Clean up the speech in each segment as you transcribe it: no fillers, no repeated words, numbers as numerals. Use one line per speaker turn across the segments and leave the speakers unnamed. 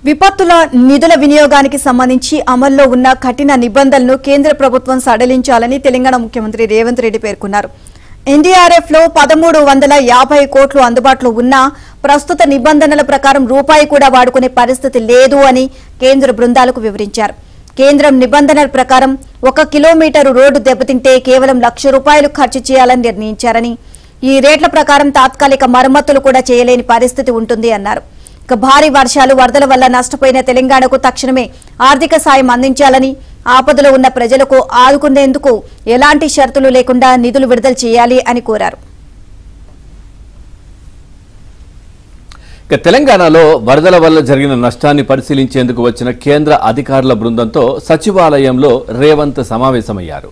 విపత్తుల నిధుల వినియోగానికి సంబంధించి అమల్లో ఉన్న కఠిన నిబంధనలను కేంద్ర ప్రభుత్వం సడలించాలని తెలంగాణ ముఖ్యమంత్రి రేవంత్ రెడ్డి పేర్కొన్నారు. ఎన్డీఆర్ఎఫ్ లో 1350 కోట్లు అందుబాటులో ఉన్నా ప్రస్తుత నిబంధనల ప్రకారం రూపాయి కూడా వాడుకునే పరిస్థితి లేదు అని కేంద్ర బృందాలకు వివరించారు. కేంద్రం నిబంధనల ప్రకారం 1 కిలోమీటరు రోడ్డు దెబ్బతింటే కేవలం ₹1,00,000 ఖర్చు చేయాలని నిర్ణయించారని, ఈ రేట్ల ప్రకారం తాత్కాలిక మరమ్మతులు కూడా చేయలేని పరిస్థితి ఉంటుంది అన్నారు. భారీ వర్షాలు వరదల వల్ల నష్టపోయిన తెలంగాణకు తక్షణమే ఆర్థిక సాయం అందించాలని, ఆపదలో ఉన్న ప్రజలకు ఆదుకునేందుకు ఎలాంటి షరతులు లేకుండా నిధులు విడుదల చేయాలి అని కోరారు.
తెలంగాణలో వరదల వల్ల జరిగిన నష్టాన్ని పరిశీలించేందుకు వచ్చిన కేంద్ర అధికారుల బృందంతో సచివాలయంలో రేవంత్ సమావేశమయ్యారు.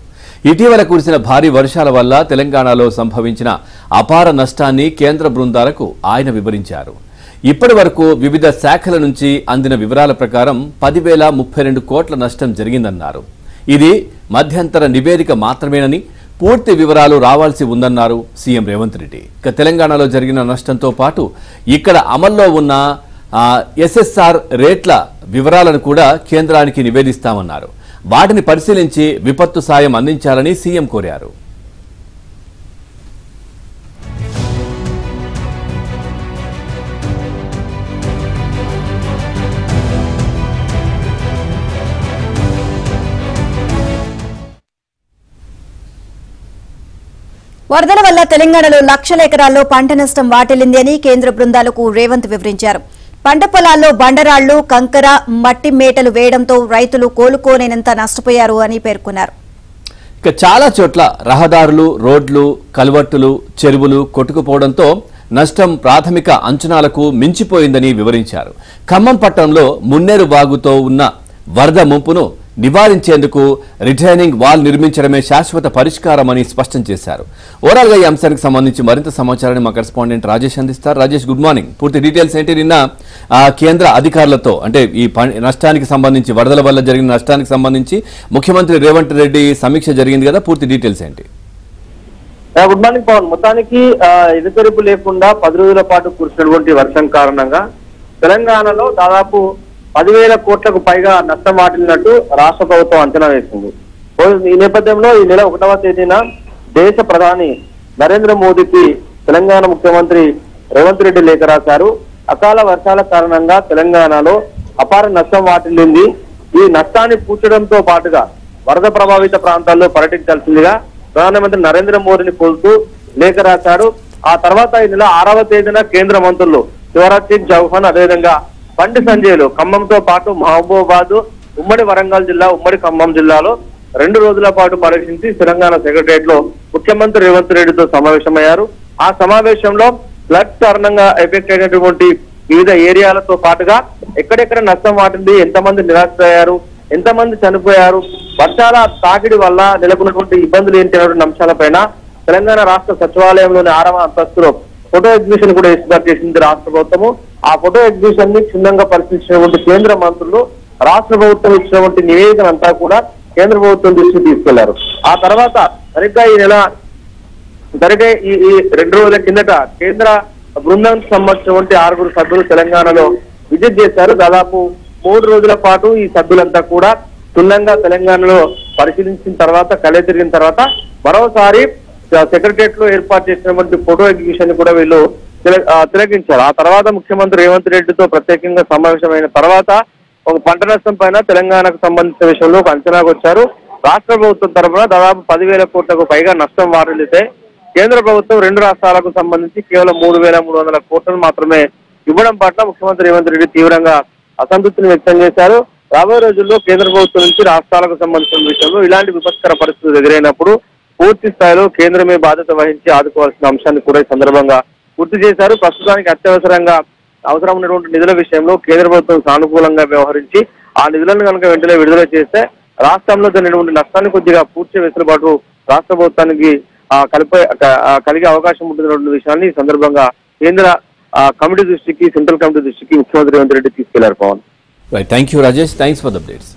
ఇటీవల కురిసిన భారీ వర్షాల వల్ల తెలంగాణలో సంభవించిన అపార నష్టాన్ని కేంద్ర బృందాలకు ఆయన వివరించారు. ఇప్పటి వరకు వివిధ శాఖల నుంచి అందిన వివరాల ప్రకారం 10,032 కోట్ల నష్టం జరిగిందన్నారు. ఇది మధ్యంతర నివేదిక మాత్రమేనని, పూర్తి వివరాలు రావాల్సి ఉందన్నారు సీఎం రేవంత్ రెడ్డి. తెలంగాణలో జరిగిన నష్టంతో పాటు ఇక్కడ అమల్లో ఉన్న ఎస్ఎస్ఆర్ రేట్ల వివరాలను కూడా కేంద్రానికి నివేదిస్తామన్నారు. వాటిని పరిశీలించి విపత్తు సాయం అందించాలని సీఎం కోరారు.
వరదల వల్ల తెలంగాణలో లక్షల ఎకరాల్లో పంట నష్టం వాటిల్లింది అని కేంద్ర బృందాలకు రేవంత్ వివరించారు. పంట పొలాల్లో బండరాళ్లు, కంకర, మట్టి మేటలు వేయడంతో రైతులు కోలుకోలేనంత నష్టపోయారు అని పేర్కొన్నారు.
చాలా చోట్ల రహదారులు, రోడ్లు, కల్వర్టులు, చెరువులు కొట్టుకుపోవడంతో నష్టం ప్రాథమిక అంచనాలకు మించిపోయిందని వివరించారు. ఖమ్మం పట్టణంలో మున్నేరు వాగుతో ఉన్న వరద ముంపును నివారించేందుకు రిటైనింగ్ వాల్ నిర్మించడమే శాశ్వత పరిష్కారమని స్పష్టం చేశారు. ఓవరాల్ గా ఈ అంశానికి సంబంధించి మరింత సమాచారాన్ని మా కరెస్పాండెంట్ రాజేష్ అందిస్తారు. Rajesh, good morning. పూర్తి డీటెయిల్స్ ఏంటి? నిన్న కేంద్ర అధికారులతో అంటే ఈ నష్టానికి సంబంధించి, వరదల వల్ల జరిగిన నష్టానికి సంబంధించి ముఖ్యమంత్రి రేవంత్ రెడ్డి సమీక్ష జరిగింది కదా, పూర్తి డీటెయిల్స్ ఏంటి?
Good morning Pavan. మొత్తానికి ఎదురుతెరుపు లేకుండా 10 రోజుల పాటు కురిసినటువంటి వర్షం కారణంగా తెలంగాణలో దాదాపు 10,000 కోట్లకు పైగా నష్టం వాటిల్లినట్టు రాష్ట్ర ప్రభుత్వం అంచనా వేసింది. ఈ నేపథ్యంలో ఈ నెల 1వ తేదీన దేశ ప్రధాని నరేంద్ర మోదీకి తెలంగాణ ముఖ్యమంత్రి రేవంత్ రెడ్డి లేఖ రాశారు. అకాల వర్షాల కారణంగా తెలంగాణలో అపార నష్టం వాటిల్లింది. ఈ నష్టాన్ని పూడ్చడంతో పాటుగా వరద ప్రభావిత ప్రాంతాల్లో పర్యటించాల్సిందిగా ప్రధానమంత్రి నరేంద్ర మోదీని కోరుతూ లేఖ రాశారు. ఆ తర్వాత ఈ నెల 6వ తేదీన కేంద్ర మంత్రులు శివరాజ్ సింగ్ చౌహాన్, అదేవిధంగా బండి సంజయ్లు ఖమ్మంతో పాటు మహబూబాబాద్, ఉమ్మడి వరంగల్ జిల్లా, ఉమ్మడి ఖమ్మం జిల్లాలో 2 రోజుల పాటు పర్యటించి తెలంగాణ సెక్రటరియట్ లో ముఖ్యమంత్రి రేవంత్ రెడ్డితో సమావేశమయ్యారు. ఆ సమావేశంలో ఫ్లడ్ కారణంగా ఎఫెక్ట్ అయినటువంటి వివిధ ఏరియాలతో పాటుగా ఎక్కడెక్కడ నష్టం వాటింది, ఎంతమంది నిరాశయ్యారు, ఎంతమంది చనిపోయారు, వర్షాల తాకిడి వల్ల నెలకొన్నటువంటి ఇబ్బందులు ఏంటి అనేటువంటి అంశాలపైన తెలంగాణ రాష్ట్ర సచివాలయంలోని 6వ అంతస్తులో ఫోటో ఎగ్జిబిషన్ కూడా ఏర్పాటు చేసింది రాష్ట్ర ప్రభుత్వము. ఆ ఫోటో ఎగ్జిబిషన్ ని క్షుణ్ణంగా పరిశీలించినటువంటి కేంద్ర మంత్రులు రాష్ట్ర ప్రభుత్వం ఇచ్చినటువంటి నివేదికనంతా కూడా కేంద్ర ప్రభుత్వం దృష్టికి తీసుకెళ్లారు. ఆ తర్వాత సరిగ్గా ఈ 2 రోజుల కిందట కేంద్ర బృందానికి సంబంధించినటువంటి 6 సభ్యులు తెలంగాణలో విజిట్ చేశారు. దాదాపు 3 రోజుల పాటు ఈ సభ్యులంతా కూడా క్షుణ్ణంగా తెలంగాణలో పరిశీలించిన తర్వాత, కలే తిరిగిన తర్వాత మరోసారి సెక్రటరియట్ లో ఏర్పాటు చేసినటువంటి ఫోటో ఎగ్జిబిషన్ కూడా వీళ్ళు తిలకించారు. ఆ తర్వాత ముఖ్యమంత్రి రేవంత్ రెడ్డితో ప్రత్యేకంగా సమావేశమైన తర్వాత ఒక పంట నష్టం పైన తెలంగాణకు సంబంధించిన విషయంలో ఒక అంచనాకు వచ్చారు. రాష్ట్ర ప్రభుత్వం తరఫున దాదాపు 10,000 కోట్లకు పైగా నష్టం వాటిల్లితే కేంద్ర ప్రభుత్వం 2 రాష్ట్రాలకు సంబంధించి కేవలం 3,300 కోట్లను మాత్రమే ఇవ్వడం పట్ల ముఖ్యమంత్రి రేవంత్ రెడ్డి తీవ్రంగా అసంతృప్తిని వ్యక్తం చేశారు. రాబోయే రోజుల్లో కేంద్ర ప్రభుత్వం నుంచి రాష్ట్రాలకు సంబంధించిన విషయంలో ఇలాంటి విపత్కర పరిస్థితులు ఎదురైనప్పుడు పూర్తి స్థాయిలో కేంద్రమే బాధ్యత వహించి ఆదుకోవాల్సిన అంశాన్ని కూడా ఈ సందర్భంగా గుర్తు చేశారు. ప్రస్తుతానికి అత్యవసరంగా అవసరం ఉన్నటువంటి నిధుల విషయంలో కేంద్ర ప్రభుత్వం సానుకూలంగా వ్యవహరించి ఆ నిధులను కనుక వెంటనే విడుదల చేస్తే రాష్ట్రంలో జరిగినటువంటి నష్టాన్ని కొద్దిగా పూర్తి వెసులుబాటు రాష్ట్ర ప్రభుత్వానికి కలిగే అవకాశం ఉంటున్నటువంటి విషయాన్ని ఈ సందర్భంగా కేంద్ర కమిటీ దృష్టికి, సెంట్రల్ కమిటీ దృష్టికి ముఖ్యమంత్రి రేవంత్ రెడ్డి తీసుకెళ్లారు. Pavan,
thank you Rajesh, thanks for the updates.